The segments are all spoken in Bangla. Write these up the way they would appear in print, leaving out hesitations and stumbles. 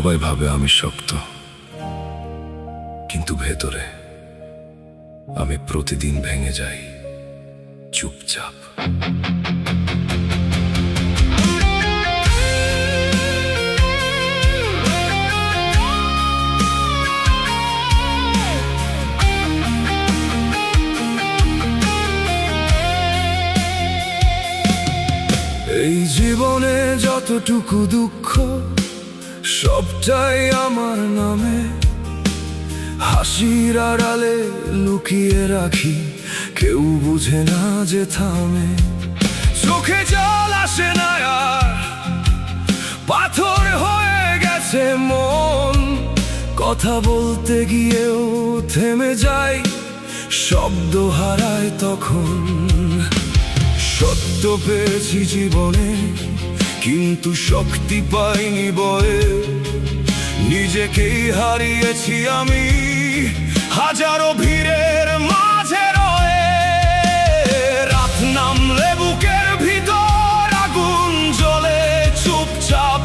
সবাই ভাবে আমি শক্ত, কিন্তু ভেতরে আমি প্রতিদিন ভেঙে যাই চুপচাপ। এই জীবনে যতটুকু দুঃখ সবটাই আমার নামে, হাসির আড়ালে লুকিয়ে রাখি, কেউ বুঝে না যে থামে। চোখে জল আসে না আর, পাথর হয়ে গেছে মন, কথা বলতে গিয়েও থেমে যাই, শব্দ হারায় তখন। সত্য পেয়েছি জীবনে, কিন্তু শক্তি পাইনি বয়ে, নিজেকেই হারিয়েছি আমি হাজারো ভিড়ের মাঝে রয়ে। রাত নামলে বুকের ভিতর আগুন জ্বলে চুপচাপ,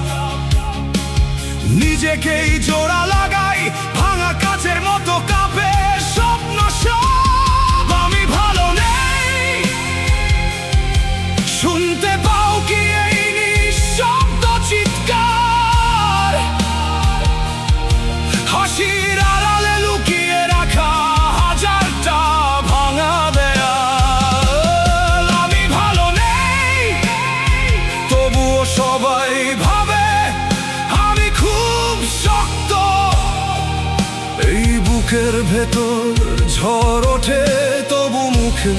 নিজেকেই জোড়া লাগাই, ভাঙা কাচের মতো কাঁপে স্বপ্ন সব। আমি ভালো নেই, শুনতে পাও কি এই নিঃশব্দ চিৎকার? হাসির আড়ালে লুকিয়ে রাখা হাজারটা ভাঙা দেয়াল। আমি ভালো নেই, তবুও সবাই ভাবে আমি খুব শক্ত। এই বুকের ভেতর ঝড় ওঠে, তবু মুখে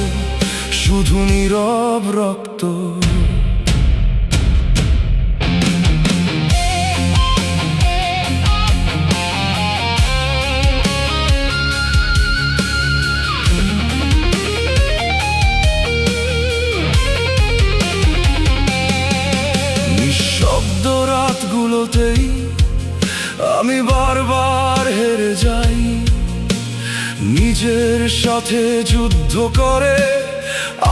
শুধু নীরব রক্ত। নিঃশব্দ রাতগুলোতেই আমি বারবার হেরে যাই, নিজের সাথে যুদ্ধ করে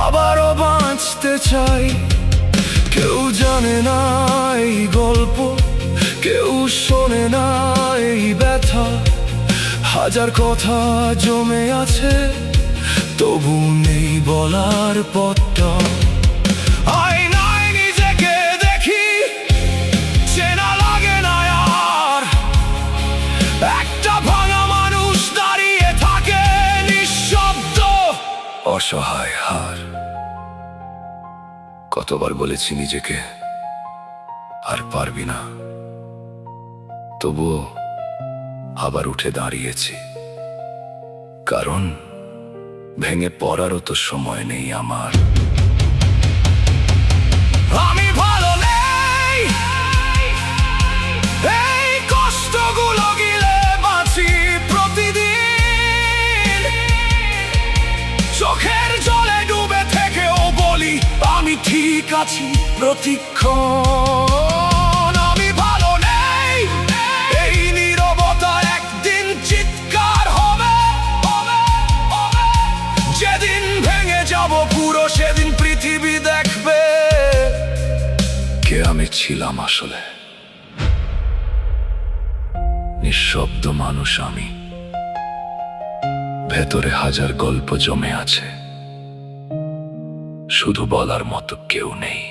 আবারও বাঁচতে চাই। কেউ জানে না এই গল্প, কেউ শোনে না এই ব্যথা, হাজার কথা জমে আছে, তবু নেই বলার পথটা। আয়নায় নিজেকে দেখি, চেনা লাগে না আর, একটা ভাঙা মানুষ দাঁড়িয়ে থাকে নিঃশব্দ, অসহায় হার। কতবার বলেছি নিজেকে আর পারবি না, তবুও আবার উঠে দাঁড়িয়েছি, কারণ ভেঙে পড়ারও তো সময় নেই আমার। আমি ভালো নেই, এই কষ্টগুলো গিলে বাঁচি প্রতিদিন, চোখের জলে ডুবে থেকেও বলি আমি ঠিক আছি প্রতিক্ষণ। আমি ভালো নেই, এই নীরবতা একদিন চিৎকার হবে। যেদিন ভেঙে যাব পুরো, সেদিন পৃথিবী দেখবে কে আমি ছিলাম আসলে। নিঃশব্দ মানুষ আমি, ভেতরে হাজার গল্প জমে আছে, শুধু বলার মতো কেউ নেই।